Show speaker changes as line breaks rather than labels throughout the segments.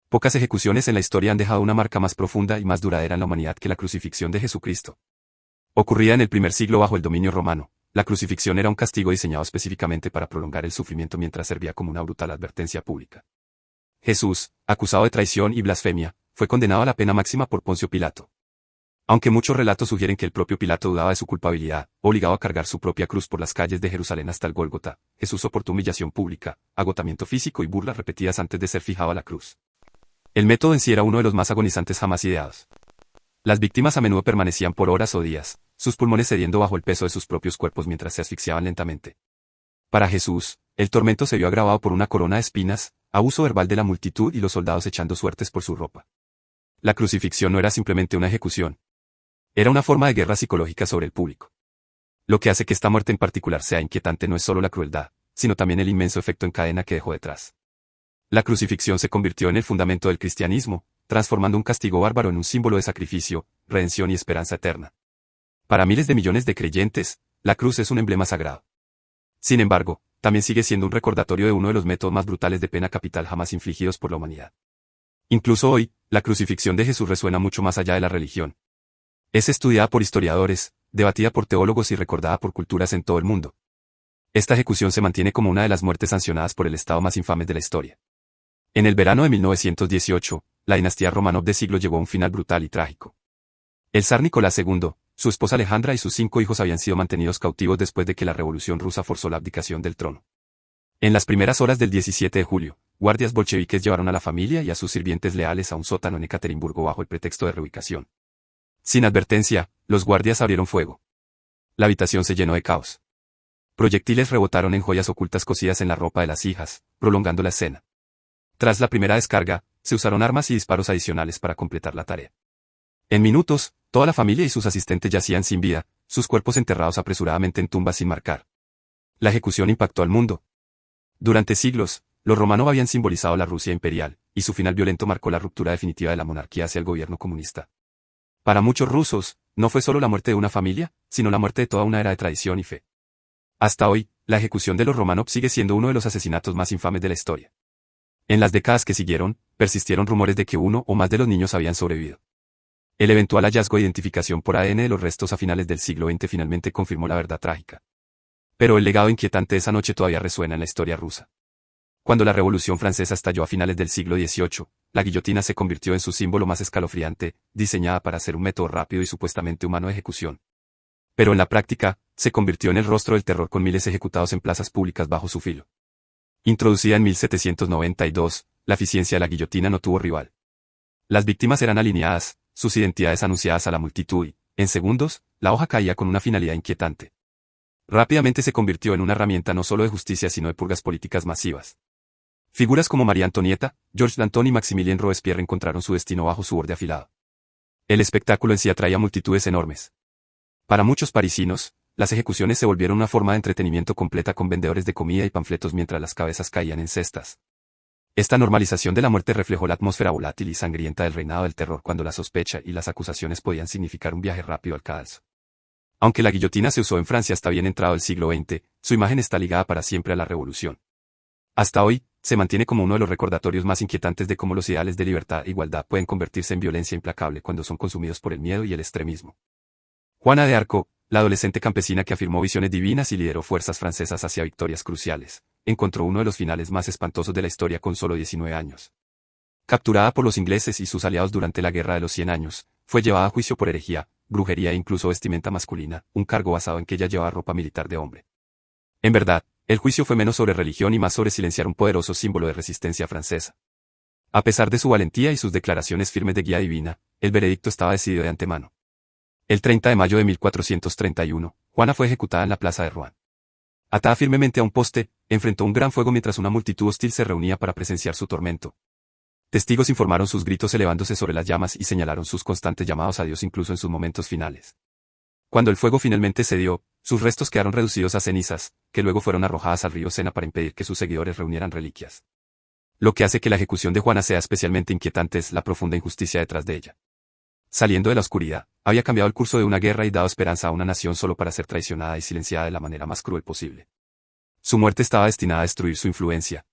Pocas ejecuciones en la historia han dejado una marca más profunda y más duradera en la humanidad que la crucifixión de Jesucristo. Ocurrida en el primer siglo bajo el dominio romano, la crucifixión era un castigo diseñado específicamente para prolongar el sufrimiento mientras servía como una brutal advertencia pública. Jesús, acusado de traición y blasfemia, fue condenado a la pena máxima por Poncio Pilato. Aunque muchos relatos sugieren que el propio Pilato dudaba de su culpabilidad, obligado a cargar su propia cruz por las calles de Jerusalén hasta el Gólgota, Jesús soportó humillación pública, agotamiento físico y burlas repetidas antes de ser fijado a la cruz. El método en sí era uno de los más agonizantes jamás ideados. Las víctimas a menudo permanecían por horas o días, sus pulmones cediendo bajo el peso de sus propios cuerpos mientras se asfixiaban lentamente. Para Jesús, el tormento se vio agravado por una corona de espinas, abuso verbal de la multitud y los soldados echando suertes por su ropa. La crucifixión no era simplemente una ejecución. Era una forma de guerra psicológica sobre el público. Lo que hace que esta muerte en particular sea inquietante no es solo la crueldad, sino también el inmenso efecto en cadena que dejó detrás. La crucifixión se convirtió en el fundamento del cristianismo, transformando un castigo bárbaro en un símbolo de sacrificio, redención y esperanza eterna. Para miles de millones de creyentes, la cruz es un emblema sagrado. Sin embargo, también sigue siendo un recordatorio de uno de los métodos más brutales de pena capital jamás infligidos por la humanidad. Incluso hoy, la crucifixión de Jesús resuena mucho más allá de la religión. Es estudiada por historiadores, debatida por teólogos y recordada por culturas en todo el mundo. Esta ejecución se mantiene como una de las muertes sancionadas por el Estado más infames de la historia. En el verano de 1918, la dinastía Románov de siglos llegó a un final brutal y trágico. El zar Nicolás II, su esposa Alejandra y sus 5 hijos habían sido mantenidos cautivos después de que la Revolución rusa forzó la abdicación del trono. En las primeras horas del 17 de julio, guardias bolcheviques llevaron a la familia y a sus sirvientes leales a un sótano en Ekaterimburgo bajo el pretexto de reubicación. Sin advertencia, los guardias abrieron fuego. La habitación se llenó de caos. Proyectiles rebotaron en joyas ocultas cosidas en la ropa de las hijas, prolongando la escena. Tras la primera descarga, se usaron armas y disparos adicionales para completar la tarea. En minutos, toda la familia y sus asistentes yacían sin vida, sus cuerpos enterrados apresuradamente en tumbas sin marcar. La ejecución impactó al mundo. Durante siglos, los Románov habían simbolizado la Rusia imperial, y su final violento marcó la ruptura definitiva de la monarquía hacia el gobierno comunista. Para muchos rusos, no fue solo la muerte de una familia, sino la muerte de toda una era de tradición y fe. Hasta hoy, la ejecución de los Románov sigue siendo uno de los asesinatos más infames de la historia. En las décadas que siguieron, persistieron rumores de que uno o más de los niños habían sobrevivido. El eventual hallazgo de identificación por ADN de los restos a finales del siglo XX finalmente confirmó la verdad trágica. Pero el legado inquietante de esa noche todavía resuena en la historia rusa. Cuando la Revolución Francesa estalló a finales del siglo XVIII, la guillotina se convirtió en su símbolo más escalofriante, diseñada para ser un método rápido y supuestamente humano de ejecución. Pero en la práctica, se convirtió en el rostro del terror con miles ejecutados en plazas públicas bajo su filo. Introducida en 1792, la eficiencia de la guillotina no tuvo rival. Las víctimas eran alineadas, sus identidades anunciadas a la multitud y, en segundos, la hoja caía con una finalidad inquietante. Rápidamente se convirtió en una herramienta no solo de justicia sino de purgas políticas masivas. Figuras como María Antonieta, Georges Danton y Maximilien Robespierre encontraron su destino bajo su borde afilado. El espectáculo en sí atraía multitudes enormes. Para muchos parisinos, las ejecuciones se volvieron una forma de entretenimiento completa con vendedores de comida y panfletos mientras las cabezas caían en cestas. Esta normalización de la muerte reflejó la atmósfera volátil y sangrienta del reinado del terror cuando la sospecha y las acusaciones podían significar un viaje rápido al cadalso. Aunque la guillotina se usó en Francia hasta bien entrado el siglo XX, su imagen está ligada para siempre a la revolución. Hasta hoy, se mantiene como uno de los recordatorios más inquietantes de cómo los ideales de libertad e igualdad pueden convertirse en violencia implacable cuando son consumidos por el miedo y el extremismo. Juana de Arco, la adolescente campesina que afirmó visiones divinas y lideró fuerzas francesas hacia victorias cruciales, encontró uno de los finales más espantosos de la historia con solo 19 años. Capturada por los ingleses y sus aliados durante la Guerra de los 100 años, fue llevada a juicio por herejía, brujería e incluso vestimenta masculina, un cargo basado en que ella llevaba ropa militar de hombre. En verdad, el juicio fue menos sobre religión y más sobre silenciar un poderoso símbolo de resistencia francesa. A pesar de su valentía y sus declaraciones firmes de guía divina, el veredicto estaba decidido de antemano. El 30 de mayo de 1431, Juana fue ejecutada en la plaza de Rouen. Atada firmemente a un poste, enfrentó un gran fuego mientras una multitud hostil se reunía para presenciar su tormento. Testigos informaron sus gritos elevándose sobre las llamas y señalaron sus constantes llamados a Dios incluso en sus momentos finales. Cuando el fuego finalmente cedió, sus restos quedaron reducidos a cenizas, que luego fueron arrojadas al río Sena para impedir que sus seguidores reunieran reliquias. Lo que hace que la ejecución de Juana sea especialmente inquietante es la profunda injusticia detrás de ella. Saliendo de la oscuridad, había cambiado el curso de una guerra y dado esperanza a una nación solo para ser traicionada y silenciada de la manera más cruel posible. Su muerte estaba destinada a destruir su influencia.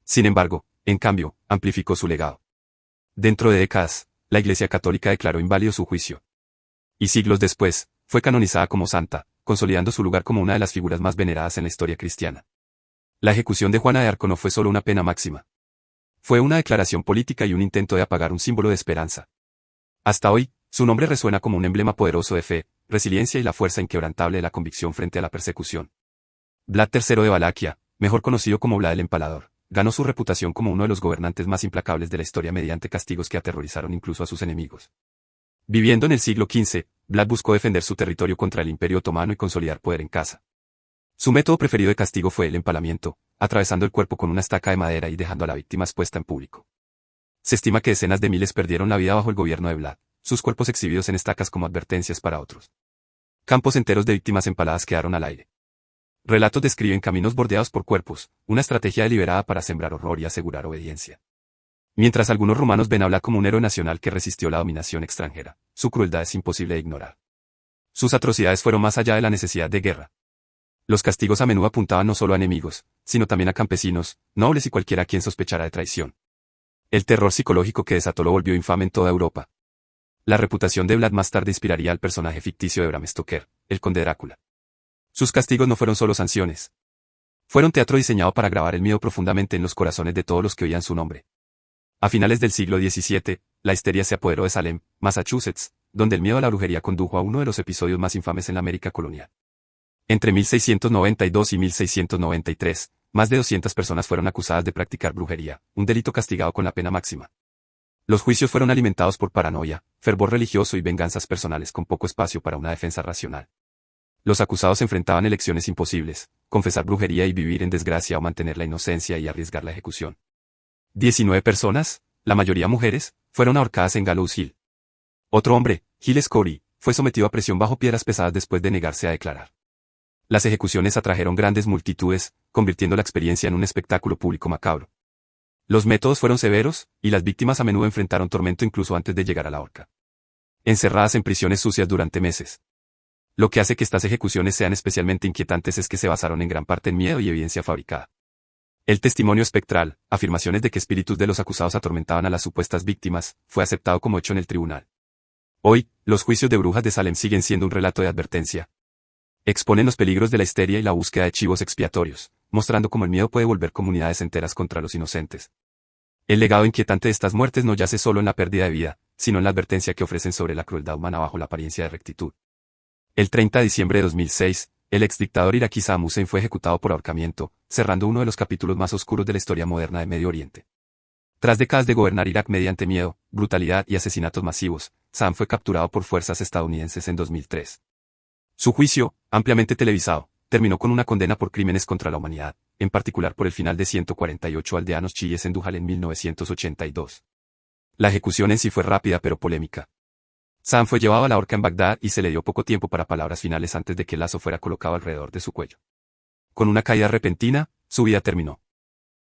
Sin embargo, en cambio, amplificó su legado. Dentro de décadas, la Iglesia Católica declaró inválido su juicio. Y siglos después, fue canonizada como santa, consolidando su lugar como una de las figuras más veneradas en la historia cristiana. La ejecución de Juana de Arco no fue solo una pena máxima. Fue una declaración política y un intento de apagar un símbolo de esperanza. Hasta hoy, su nombre resuena como un emblema poderoso de fe, resiliencia y la fuerza inquebrantable de la convicción frente a la persecución. Vlad III de Valaquia, mejor conocido como Vlad el Empalador, ganó su reputación como uno de los gobernantes más implacables de la historia mediante castigos que aterrorizaron incluso a sus enemigos. Viviendo en el siglo XV, Vlad buscó defender su territorio contra el Imperio Otomano y consolidar poder en casa. Su método preferido de castigo fue el empalamiento, atravesando el cuerpo con una estaca de madera y dejando a la víctima expuesta en público. Se estima que decenas de miles perdieron la vida bajo el gobierno de Vlad, sus cuerpos exhibidos en estacas como advertencias para otros. Campos enteros de víctimas empaladas quedaron al aire. Relatos describen caminos bordeados por cuerpos, una estrategia deliberada para sembrar horror y asegurar obediencia. Mientras algunos rumanos ven a Vlad como un héroe nacional que resistió la dominación extranjera, su crueldad es imposible de ignorar. Sus atrocidades fueron más allá de la necesidad de guerra. Los castigos a menudo apuntaban no solo a enemigos, sino también a campesinos, nobles y cualquiera quien sospechara de traición. El terror psicológico que desató lo volvió infame en toda Europa. La reputación de Vlad más tarde inspiraría al personaje ficticio de Bram Stoker, el conde Drácula. Sus castigos no fueron solo sanciones. Fueron teatro diseñado para grabar el miedo profundamente en los corazones de todos los que oían su nombre. A finales del siglo XVII, la histeria se apoderó de Salem, Massachusetts, donde el miedo a la brujería condujo a uno de los episodios más infames en la América colonial. Entre 1692 y 1693, más de 200 personas fueron acusadas de practicar brujería, un delito castigado con la pena máxima. Los juicios fueron alimentados por paranoia, fervor religioso y venganzas personales con poco espacio para una defensa racional. Los acusados enfrentaban elecciones imposibles, confesar brujería y vivir en desgracia o mantener la inocencia y arriesgar la ejecución. 19 personas, la mayoría mujeres, fueron ahorcadas en Gallows Hill. Otro hombre, Giles Corey, fue sometido a presión bajo piedras pesadas después de negarse a declarar. Las ejecuciones atrajeron grandes multitudes, convirtiendo la experiencia en un espectáculo público macabro. Los métodos fueron severos, y las víctimas a menudo enfrentaron tormento incluso antes de llegar a la horca. Encerradas en prisiones sucias durante meses. Lo que hace que estas ejecuciones sean especialmente inquietantes es que se basaron en gran parte en miedo y evidencia fabricada. El testimonio espectral, afirmaciones de que espíritus de los acusados atormentaban a las supuestas víctimas, fue aceptado como hecho en el tribunal. Hoy, los juicios de brujas de Salem siguen siendo un relato de advertencia. Exponen los peligros de la histeria y la búsqueda de chivos expiatorios, mostrando cómo el miedo puede volver comunidades enteras contra los inocentes. El legado inquietante de estas muertes no yace solo en la pérdida de vida, sino en la advertencia que ofrecen sobre la crueldad humana bajo la apariencia de rectitud. El 30 de diciembre de 2006, el exdictador iraquí Saddam Hussein fue ejecutado por ahorcamiento, cerrando uno de los capítulos más oscuros de la historia moderna de Medio Oriente. Tras décadas de gobernar Irak mediante miedo, brutalidad y asesinatos masivos, Saddam fue capturado por fuerzas estadounidenses en 2003. Su juicio, ampliamente televisado, terminó con una condena por crímenes contra la humanidad, en particular por el final de 148 aldeanos chiíes en Dujal en 1982. La ejecución en sí fue rápida pero polémica. Saddam fue llevado a la horca en Bagdad y se le dio poco tiempo para palabras finales antes de que el lazo fuera colocado alrededor de su cuello. Con una caída repentina, su vida terminó.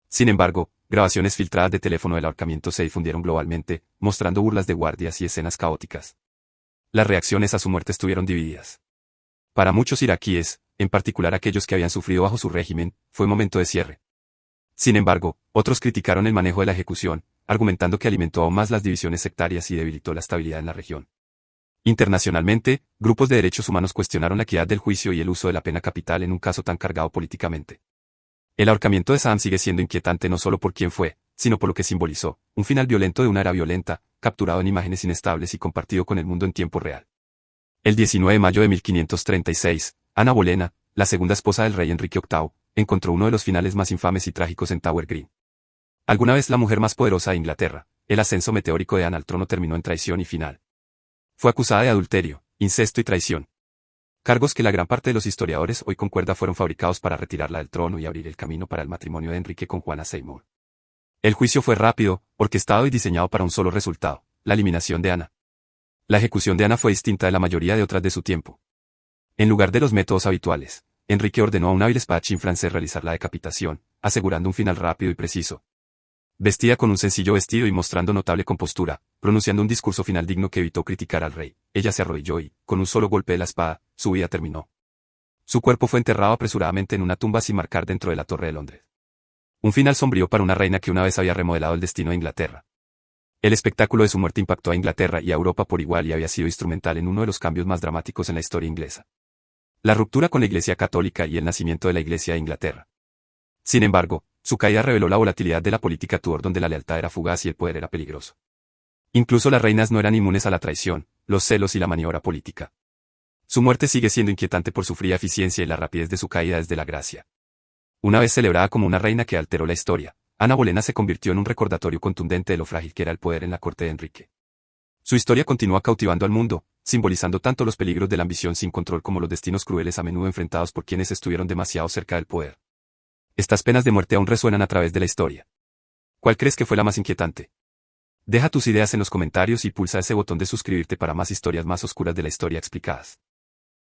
Sin embargo, grabaciones filtradas de teléfono del ahorcamiento se difundieron globalmente, mostrando burlas de guardias y escenas caóticas. Las reacciones a su muerte estuvieron divididas. Para muchos iraquíes, en particular aquellos que habían sufrido bajo su régimen, fue un momento de cierre. Sin embargo, otros criticaron el manejo de la ejecución, argumentando que alimentó aún más las divisiones sectarias y debilitó la estabilidad en la región. Internacionalmente, grupos de derechos humanos cuestionaron la equidad del juicio y el uso de la pena capital en un caso tan cargado políticamente. El ahorcamiento de Saddam sigue siendo inquietante no solo por quién fue, sino por lo que simbolizó, un final violento de una era violenta, capturado en imágenes inestables y compartido con el mundo en tiempo real. El 19 de mayo de 1536, Ana Bolena, la segunda esposa del rey Enrique VIII, encontró uno de los finales más infames y trágicos en Tower Green. Alguna vez la mujer más poderosa de Inglaterra, el ascenso meteórico de Ana al trono terminó en traición y final. Fue acusada de adulterio, incesto y traición. Cargos que la gran parte de los historiadores hoy concuerda fueron fabricados para retirarla del trono y abrir el camino para el matrimonio de Enrique con Juana Seymour. El juicio fue rápido, orquestado y diseñado para un solo resultado, la eliminación de Ana. La ejecución de Ana fue distinta de la mayoría de otras de su tiempo. En lugar de los métodos habituales, Enrique ordenó a un hábil espadachín francés realizar la decapitación, asegurando un final rápido y preciso. Vestida con un sencillo vestido y mostrando notable compostura, pronunciando un discurso final digno que evitó criticar al rey, ella se arrodilló y, con un solo golpe de la espada, su vida terminó. Su cuerpo fue enterrado apresuradamente en una tumba sin marcar dentro de la Torre de Londres. Un final sombrío para una reina que una vez había remodelado el destino de Inglaterra. El espectáculo de su muerte impactó a Inglaterra y a Europa por igual y había sido instrumental en uno de los cambios más dramáticos en la historia inglesa. La ruptura con la Iglesia Católica y el nacimiento de la Iglesia de Inglaterra. Sin embargo, su caída reveló la volatilidad de la política Tudor, donde la lealtad era fugaz y el poder era peligroso. Incluso las reinas no eran inmunes a la traición, los celos y la maniobra política. Su muerte sigue siendo inquietante por su fría eficiencia y la rapidez de su caída desde la gracia. Una vez celebrada como una reina que alteró la historia, Ana Bolena se convirtió en un recordatorio contundente de lo frágil que era el poder en la corte de Enrique. Su historia continúa cautivando al mundo, simbolizando tanto los peligros de la ambición sin control como los destinos crueles a menudo enfrentados por quienes estuvieron demasiado cerca del poder. Estas penas de muerte aún resuenan a través de la historia. ¿Cuál crees que fue la más inquietante? Deja tus ideas en los comentarios y pulsa ese botón de suscribirte para más historias más oscuras de la historia explicadas.